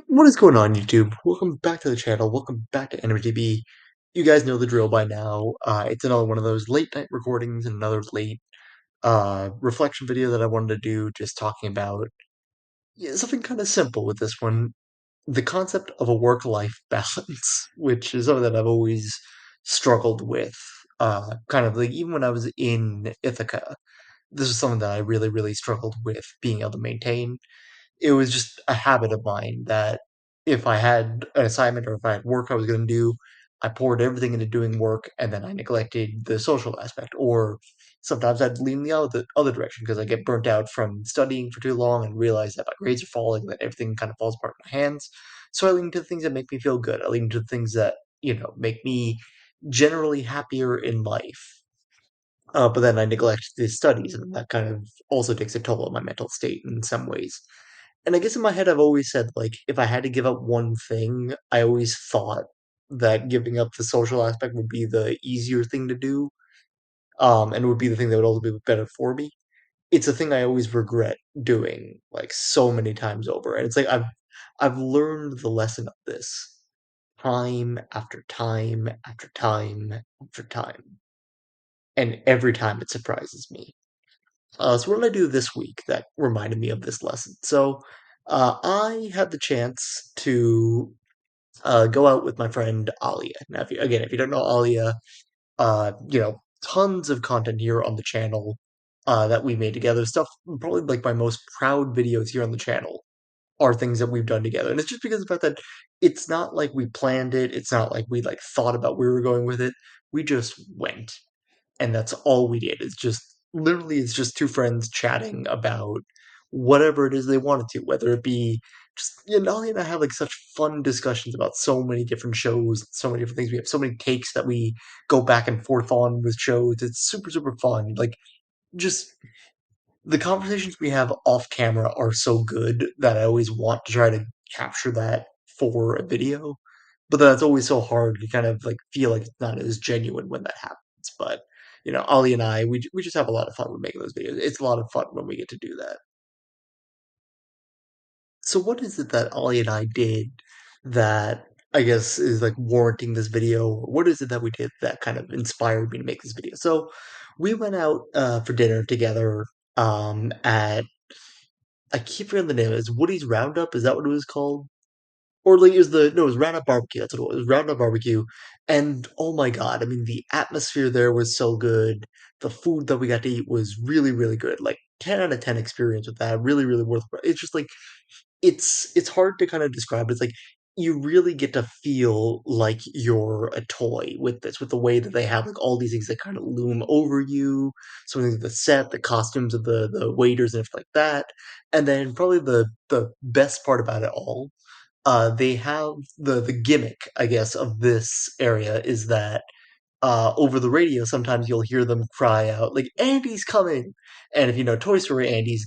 What is going on, YouTube? Welcome back to the channel. Welcome back to Ani-mity. You guys know the drill by now. It's another one of those late night recordings and another late reflection video that I wanted to do, just talking about something kind of simple with this one. The concept of a work-life balance, which is something that I've always struggled with. Kind of like even when I was in Ithaca, this is something that I really, really struggled with being able to maintain. It was just a habit of mine that if I had an assignment or if I had work I was going to do, I poured everything into doing work and then I neglected the social aspect. Or sometimes I'd lean the other direction because I get burnt out from studying for too long and realize that my grades are falling, that everything kind of falls apart in my hands. So I lean to things that make me feel good. I lean to things that, make me generally happier in life. But then I neglect the studies, and that kind of also takes a toll on my mental state in some ways. And I guess in my head, I've always said, like, if I had to give up one thing, I always thought that giving up the social aspect would be the easier thing to do, and would be the thing that would also be better for me. It's a thing I always regret doing, like, so many times over. And it's like I've learned the lesson of this time after time after time after time. And every time it surprises me. So what did I do this week that reminded me of this lesson? So I had the chance to go out with my friend Alia. Now, if you don't know Alia, tons of content here on the channel that we made together. Stuff probably like my most proud videos here on the channel are things that we've done together, and it's just because of the fact that it's not like we planned it. It's not like we like thought about where we were going with it. We just went and that's all we did. It's just two friends chatting about whatever it is they wanted to, whether it be just Nolly and I have like such fun discussions about so many different shows, so many different things. We have so many takes that we go back and forth on with shows. It's super, super fun. Like just the conversations we have off camera are so good that I always want to try to capture that for a video. But then it's always so hard to kind of like feel like it's not as genuine when that happens. But Ollie and I, we just have a lot of fun with making those videos. It's a lot of fun when we get to do that. So what is it that Ollie and I did that I guess is like warranting this video? Or what is it that we did that kind of inspired me to make this video? So we went out for dinner together at I keep forgetting the name. Is Woody's Roundup? Is that what it was called? Or like is the no, it was Roundup Barbecue. That's what it was. It was Roundup Barbecue. And oh my God, I mean the atmosphere there was so good. The food that we got to eat was really, really good. Like 10 out of 10 experience with that. Really, really worth it. It's just like it's hard to kind of describe. It's like you really get to feel like you're a toy with this, with the way that they have like all these things that kind of loom over you. So like the set, the costumes of the waiters and stuff like that. And then probably the best part about it all, they have the gimmick, I guess, of this area is that over the radio, sometimes you'll hear them cry out like "Andy's coming," and if you know Toy Story, Andy's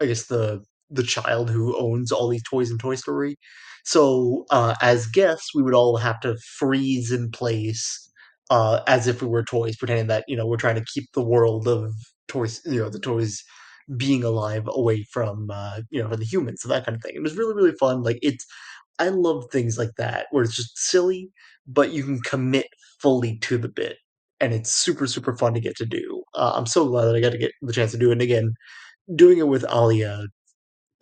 I guess the child who owns all these toys in Toy Story. So as guests, we would all have to freeze in place as if we were toys, pretending that we're trying to keep the world of toys, the toys being alive away from from the humans, so that kind of thing. It was really really fun. Like it's I love things like that where it's just silly, but you can commit fully to the bit, and it's super super fun to get to do. I'm so glad that I got to get the chance to do it. And again, doing it with Alia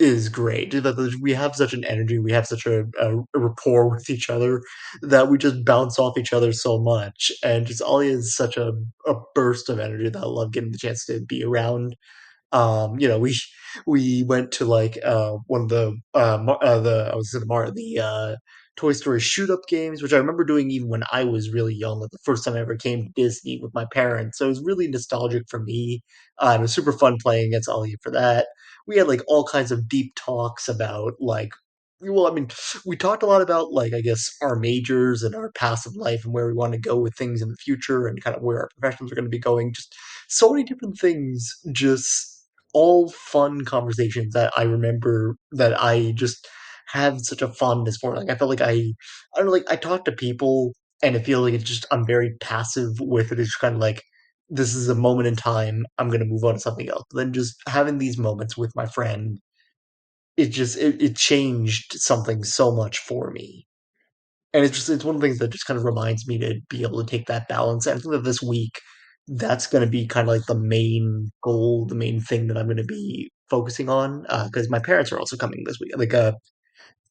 is great. We have such an energy, we have such a rapport with each other that we just bounce off each other so much. And just Alia is such a burst of energy that I love getting the chance to be around. We went to like one of the I was gonna Mar the Toy Story shoot up games, which I remember doing even when I was really young, like the first time I ever came to Disney with my parents. So it was really nostalgic for me. And it was super fun playing against Ollie for that. We had like all kinds of deep talks about like well, I mean, we talked a lot about like I guess our majors and our paths of life and where we want to go with things in the future and kind of where our professions are going to be going. Just so many different things. Just all fun conversations that I remember that I just have such a fondness for. Like I felt like I don't know, like I talk to people and I feel like it's just I'm very passive with it. It's kind of like this is a moment in time. I'm gonna move on to something else. But then just having these moments with my friend it changed something so much for me. And it's one of the things that just kind of reminds me to be able to take that balance. And I think that this week, that's going to be kind of like the main goal, the main thing that I'm going to be focusing on. Because my parents are also coming this week. Like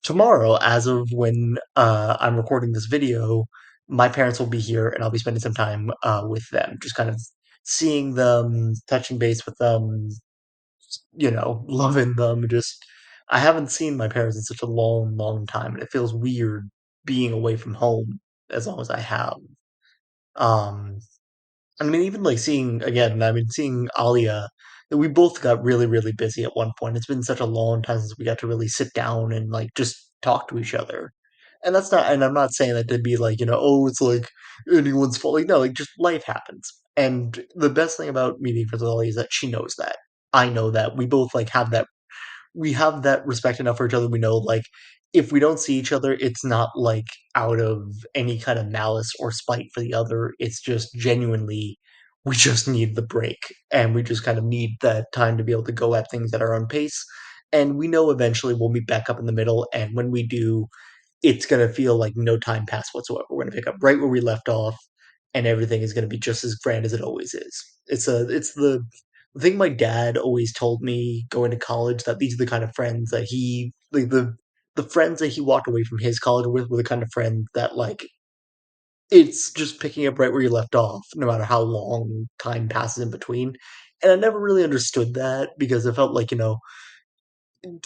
tomorrow, as of when I'm recording this video, my parents will be here, and I'll be spending some time with them, just kind of seeing them, touching base with them, loving them. Just I haven't seen my parents in such a long, long time, and it feels weird being away from home as long as I have. Um, I mean, even like seeing again, I mean, seeing Alia, we both got really, really busy at one point. It's been such a long time since we got to really sit down and like just talk to each other. And that's not, and I'm not saying that to be like, oh, it's like anyone's fault. Like, no, like just life happens. And the best thing about me being friends with Alia is that she knows that. I know that. We have that respect enough for each other. We know, like, if we don't see each other, it's not like out of any kind of malice or spite for the other. It's just genuinely, we just need the break, and we just kind of need that time to be able to go at things at our own pace. And we know eventually we'll meet back up in the middle. And when we do, it's going to feel like no time passed whatsoever. We're going to pick up right where we left off, and everything is going to be just as grand as it always is. It's the thing my dad always told me going to college, that these are the kind of friends that he like the friends that he walked away from his college with were the kind of friends that like it's just picking up right where you left off, no matter how long time passes in between. And I never really understood that because I felt like,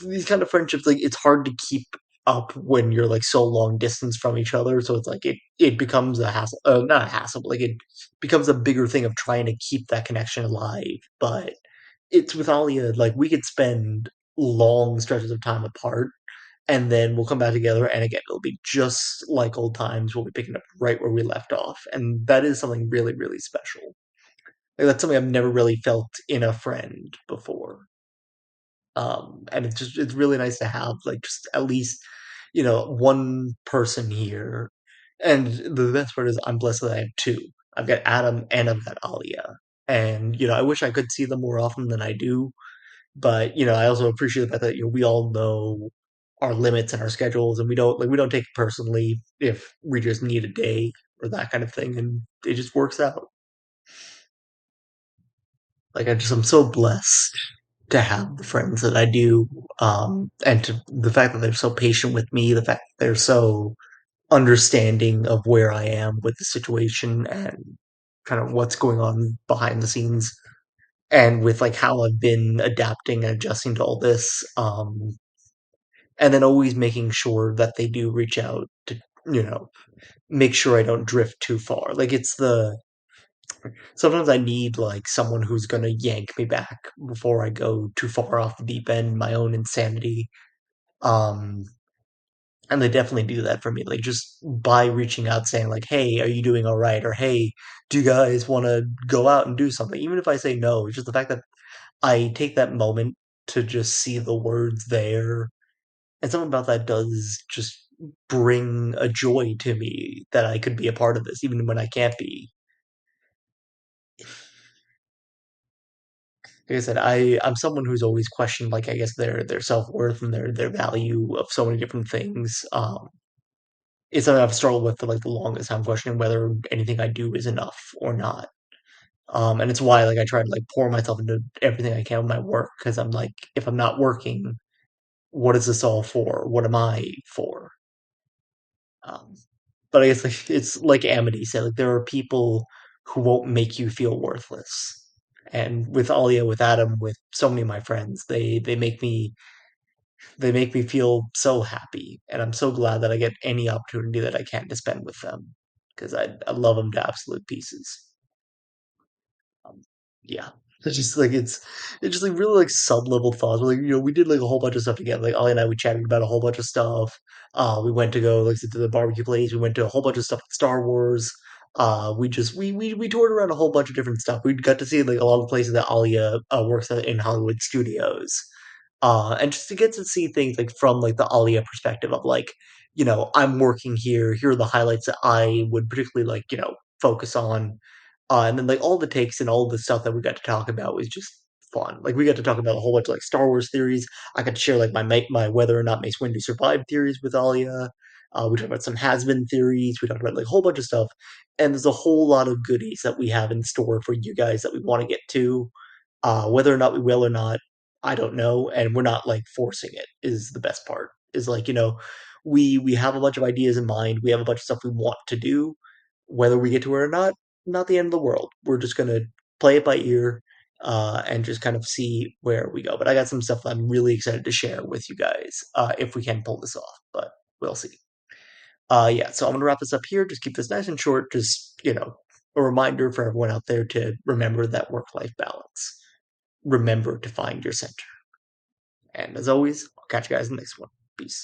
these kind of friendships, like it's hard to keep up when you're like so long distance from each other. So it's like it becomes a hassle, not a hassle, but like it becomes a bigger thing of trying to keep that connection alive. But it's with Alia, like we could spend long stretches of time apart, and then we'll come back together, and again, it'll be just like old times. We'll be picking up right where we left off, and that is something really, really special. Like, that's something I've never really felt in a friend before. And it's really nice to have like just at least one person here. And the best part is I'm blessed that I have two. I've got Adam and I've got Alia, and I wish I could see them more often than I do. But I also appreciate the fact that we all know our limits and our schedules, and we don't take it personally if we just need a day or that kind of thing, and it just works out. Like I'm so blessed to have the friends that I do, and to the fact that they're so patient with me, the fact that they're so understanding of where I am with the situation and kind of what's going on behind the scenes, and with like how I've been adapting and adjusting to all this, and then always making sure that they do reach out to you know make sure I don't drift too far. Like it's the sometimes I need like someone who's gonna yank me back before I go too far off the deep end, my own insanity. Um, and they definitely do that for me. Like just by reaching out saying like, "Hey, are you doing all right?" or "Hey, do you guys want to go out and do something?" Even if I say no, it's just the fact that I take that moment to just see the words there, and something about that does just bring a joy to me that I could be a part of this, even when I can't be. Like I said, I'm someone who's always questioned, like I guess their self worth and their value of so many different things. It's something I've struggled with for like the longest time, questioning whether anything I do is enough or not. And it's why like I try to like pour myself into everything I can with my work, because I'm like, if I'm not working, what is this all for? What am I for? Um, but I guess like it's like Amity said, like there are people who won't make you feel worthless. And with Alia, with Adam, with so many of my friends, they make me feel so happy, and I'm so glad that I get any opportunity that I can to spend with them because I love them to absolute pieces. Um, yeah. It's just like it's just like really like sub level thoughts. Like we did like a whole bunch of stuff together. Like Ollie and I, we chatted about a whole bunch of stuff. We went to go like to the barbecue place. We went to a whole bunch of stuff with Star Wars. We just we toured around a whole bunch of different stuff. We got to see like a lot of the places that Alia works at in Hollywood studios. And just to get to see things like from like the Alia perspective of like, I'm working here. Here are the highlights that I would particularly like, focus on. And then like all the takes and all the stuff that we got to talk about was just fun. Like we got to talk about a whole bunch of like Star Wars theories. I got to share like my whether or not Mace Windu survived theories with Alia. We talked about some has-been theories. We talked about like a whole bunch of stuff, and there's a whole lot of goodies that we have in store for you guys that we want to get to. Whether or not we will or not, I don't know, and we're not like forcing it. Is the best part. Is like we have a bunch of ideas in mind. We have a bunch of stuff we want to do. Whether we get to it or not the end of the world. We're just gonna play it by ear and just kind of see where we go. But I got some stuff that I'm really excited to share with you guys if we can pull this off. But we'll see. Yeah, so I'm gonna wrap this up here. Just keep this nice and short. Just a reminder for everyone out there to remember that work-life balance. Remember to find your center. And as always, I'll catch you guys in the next one. Peace.